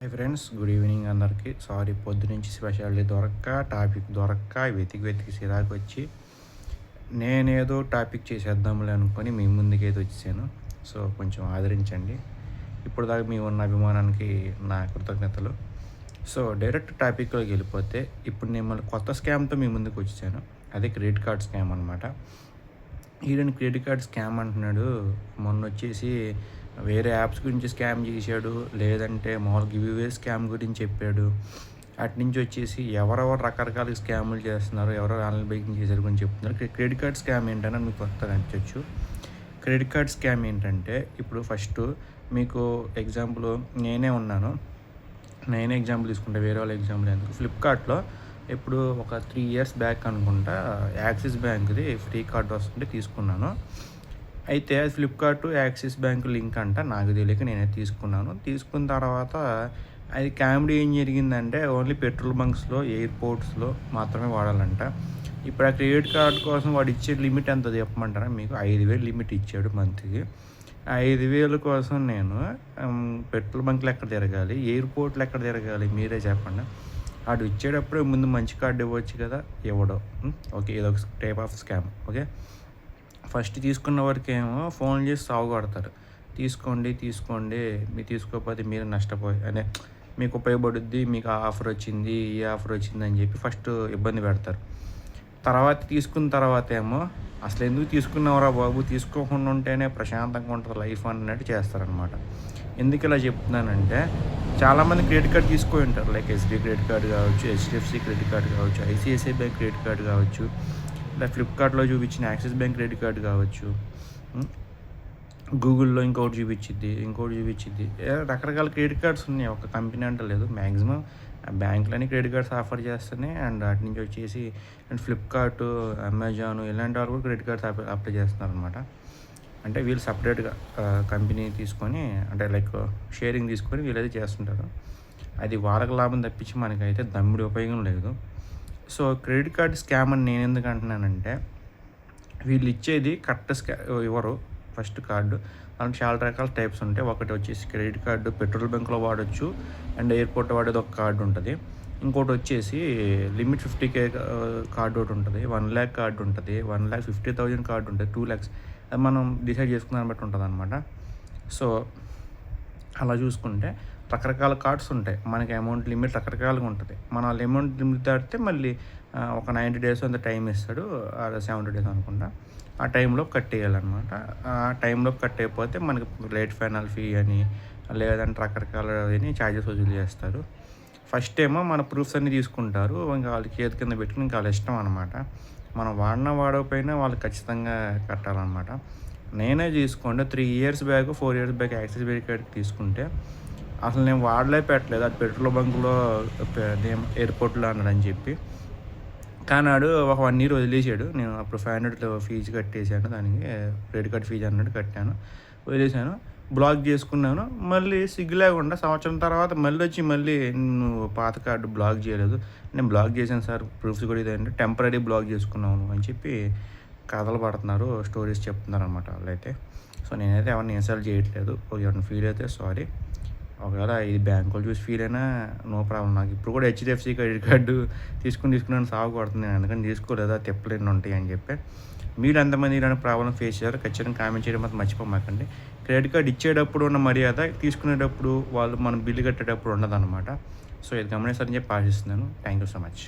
Hi friends, good evening అందరికీ. Sorry, పొద్దునుంచి speciality topic దొరక్క వెతికి సిరాకు వచ్చి నేనేదో టాపిక్ చేసేద్దాంలే అనుకొని మీ ముందుకైతే వచ్చేసాను. సో కొంచెం ఆదరించండి. ఇప్పుడు దాకా మీ ఉన్న అభిమానానికి నా కృతజ్ఞతలు. సో డైరెక్ట్ టాపిక్లోకి వెళ్ళిపోతే, ఇప్పుడు నేను మళ్ళీ కొత్త స్కామ్తో మీ ముందుకు వచ్చేసాను. అదే క్రెడిట్ కార్డ్ స్కామ్ అనమాట. ఈడని క్రెడిట్ కార్డ్ స్కామ్ అంటున్నాడు. మొన్న వచ్చేసి వేరే యాప్స్ గురించి స్కామ్ చేశాడు, లేదంటే మామూలు గివ్ స్కామ్ గురించి చెప్పాడు. అటు నుంచి వచ్చేసి ఎవరెవరు రకరకాల స్కాములు చేస్తున్నారు, ఎవరెవరు ఆన్లైన్ బ్యాంకింగ్ చేశారు గురించి చెప్తున్నారు. క్రెడిట్ కార్డ్ స్కామ్ ఏంటని మీకు కొత్తగా అనిపించవచ్చు. క్రెడిట్ కార్డ్ స్కామ్ ఏంటంటే, ఇప్పుడు ఫస్ట్ మీకు ఎగ్జాంపుల్ నేనే ఎగ్జాంపుల్ తీసుకుంటే, వేరే వాళ్ళ ఎగ్జాంపుల్ ఎందుకు, ఫ్లిప్కార్ట్లో ఇప్పుడు ఒక 3 years బ్యాక్ అనుకుంటా యాక్సిస్ బ్యాంక్ది ఫ్రీ కార్డ్ వస్తుంటే తీసుకున్నాను. అయితే అది ఫ్లిప్కార్ట్ యాక్సిస్ బ్యాంక్ లింక్ అంట, నాకు తెలియక నేనే తీసుకున్నాను. తీసుకున్న తర్వాత అది కామెడీ ఏం జరిగిందంటే, ఓన్లీ పెట్రోల్ బంక్స్లో, ఎయిర్పోర్ట్స్లో మాత్రమే వాడాలంట. ఇప్పుడు ఆ క్రెడిట్ కార్డ్ కోసం వాడు ఇచ్చే లిమిట్ ఎంత చెప్పమంటారా మీకు? 5,000 లిమిట్ ఇచ్చాడు మంత్కి. 5,000 కోసం నేను పెట్రోల్ బంక్లు ఎక్కడ తిరగాలి, ఎయిర్పోర్ట్లు ఎక్కడ తిరగాలి, మీరే చెప్పండి. వాడు ఇచ్చేటప్పుడే ముందు మంచి కార్డు ఇవ్వచ్చు కదా, ఇవ్వడం. ఓకే, ఇదొక type of scam. Okay, first తీసుకున్న వరకు ఏమో ఫోన్ చేసి సాగు కొడతారు, తీసుకోండి మీరు తీసుకోకపోతే మీరు నష్టపోయి అనే, మీకు ఉపయోగపడుద్ది, మీకు ఆ ఆఫర్ వచ్చింది, ఈ ఆఫర్ వచ్చింది అని చెప్పి ఫస్ట్ ఇబ్బంది పెడతారు. తర్వాత తీసుకున్న తర్వాత ఏమో అసలు ఎందుకు తీసుకున్నావురా బాబు, తీసుకోకుండా ఉంటేనే ప్రశాంతంగా ఉంటుంది లైఫ్ అన్నట్టు చేస్తారనమాట. ఎందుకు ఇలా చెప్తున్నానంటే, చాలామంది క్రెడిట్ కార్డ్ తీసుకొని ఉంటారు. లైక్ ఎస్బీఐ క్రెడిట్ కార్డు కావచ్చు, హెచ్డిఎఫ్సి క్రెడిట్ కార్డు కావచ్చు, ఐసిఐసిఐ బ్యాంక్ క్రెడిట్ కార్డు కావచ్చు, ఇలా ఫ్లిప్కార్ట్లో చూపించిన యాక్సిస్ బ్యాంక్ క్రెడిట్ కార్డు కావచ్చు, గూగుల్లో ఇంకోటి చూపించిద్ది. రకరకాల క్రెడిట్ కార్డ్స్ ఉన్నాయి, ఒక కంపెనీ అంటే లేదు. మ్యాక్సిమం బ్యాంకులని క్రెడిట్ కార్డ్స్ ఆఫర్ చేస్తున్నాయి. అండ్ అటు నుంచి వచ్చేసి అండ్ ఫ్లిప్కార్ట్, అమెజాన్ ఇలాంటి వాళ్ళు కూడా క్రెడిట్ కార్డ్స్ అప్లై చేస్తున్నారు అనమాట. అంటే వీళ్ళు సపరేట్గా కంపెనీ తీసుకొని, అంటే లైక్ షేరింగ్ తీసుకొని వీళ్ళైతే చేస్తుంటారు. అది వాళ్ళకి లాభం తప్పించి మనకైతే దమ్ముడి ఉపయోగం లేదు. సో క్రెడిట్ కార్డ్ స్కామ్ అని నేను ఎందుకు అంటున్నానంటే, వీళ్ళు ఇచ్చేది కరెక్ట్ ఇవ్వరు. ఫస్ట్ కార్డు దానికి చాలా రకాల టైప్స్ ఉంటాయి. ఒకటి వచ్చేసి క్రెడిట్ కార్డు పెట్రోల్ బంక్లో వాడచ్చు, అండ్ ఎయిర్పోర్ట్ వాడేది ఒక కార్డు ఉంటుంది. ఇంకోటి వచ్చేసి లిమిట్ 50K కార్డు ఒకటి ఉంటుంది, 1 lakh కార్డు ఉంటుంది, 1,50,000 కార్డు ఉంటుంది, 2 lakhs. అది మనం డిసైడ్ చేసుకున్న దాన్ని బట్టి ఉంటుంది అనమాట. సో అలా చూసుకుంటే రకరకాల కార్డ్స్ ఉంటాయి. మనకి అమౌంట్ లిమిట్ రకరకాలుగా ఉంటుంది. మన వాళ్ళ అమౌంట్ లిమిట్ దాటితే మళ్ళీ ఒక 90 days అంత టైం ఇస్తాడు, 70 days అనుకుంటా. ఆ టైంలో కట్టేయాలన్నమాట. ఆ టైంలో కట్టేయకపోతే మనకి లేట్ ఫైనల్ ఫీ అని, లేదంటే రకరకాల ఛార్జెస్ వసూలు చేస్తారు. ఫస్ట్ ఏమో మన ప్రూఫ్స్ అన్నీ తీసుకుంటారు, ఇంకా వాళ్ళకి చేతి కింద పెట్టుకుని ఇంకా వాళ్ళ ఇష్టం అనమాట. మనం వాడకపోయినా వాళ్ళు ఖచ్చితంగా కట్టాలన్నమాట. నేనే తీసుకోండి 3 years back 4 years back axis bank card తీసుకుంటే అసలు నేను పెట్టలేదు. అది పెట్రోల్ బంకులో ఎయిర్పోర్ట్లో అన్నాడని చెప్పి. కానీ వాడు ఒక 1 year వదిలేసాడు. నేను అప్పుడు 500 ఫీజు కట్టేశాను, దానికి క్రెడిట్ కార్డ్ ఫీజు అన్నట్టు కట్టాను, వదిలేశాను, బ్లాక్ చేసుకున్నాను. మళ్ళీ సిగ్గు లేకుండా సంవత్సరం తర్వాత మళ్ళీ నువ్వు పాత కార్డు బ్లాక్ చేయలేదు, నేను బ్లాక్ చేశాను సార్, ప్రూఫ్స్ కూడా ఇదంటే టెంపరీ బ్లాక్ చేసుకున్నాను అని చెప్పి కథలు పడుతున్నారు, స్టోరీస్ చెప్తున్నారు అనమాట వాళ్ళైతే. సో నేనైతే ఎవరిని ఇన్సల్ట్ చేయట్లేదు. ఎవరిని ఫీల్ అయితే సారీ. ఒకవేళ ఇది బ్యాంక్ వాళ్ళు చూసి ఫీల్ అయినా నో ప్రాబ్లం. నాకు ఇప్పుడు కూడా హెచ్డిఎఫ్సి క్రెడిట్ కార్డు తీసుకున్నాను సాగు కొడుతుంది, నేను అందుకని తీసుకోలేదు, తెప్పలేని ఉంటాయి అని చెప్పి. మీరు ఎంతమంది ఇలాంటి ప్రాబ్లం ఫేస్ చేయాలో ఖచ్చితంగా కామెంట్ చేయడం మాత్రం మర్చిపోమాకండి. క్రెడిట్ కార్డు ఇచ్చేటప్పుడు ఉన్న మర్యాద తీసుకునేటప్పుడు, వాళ్ళు మనం బిల్లు కట్టేటప్పుడు ఉండదన్నమాట. సో ఇది గమనిస్తారని చెప్పి ఆశిస్తున్నాను. Thank you so much.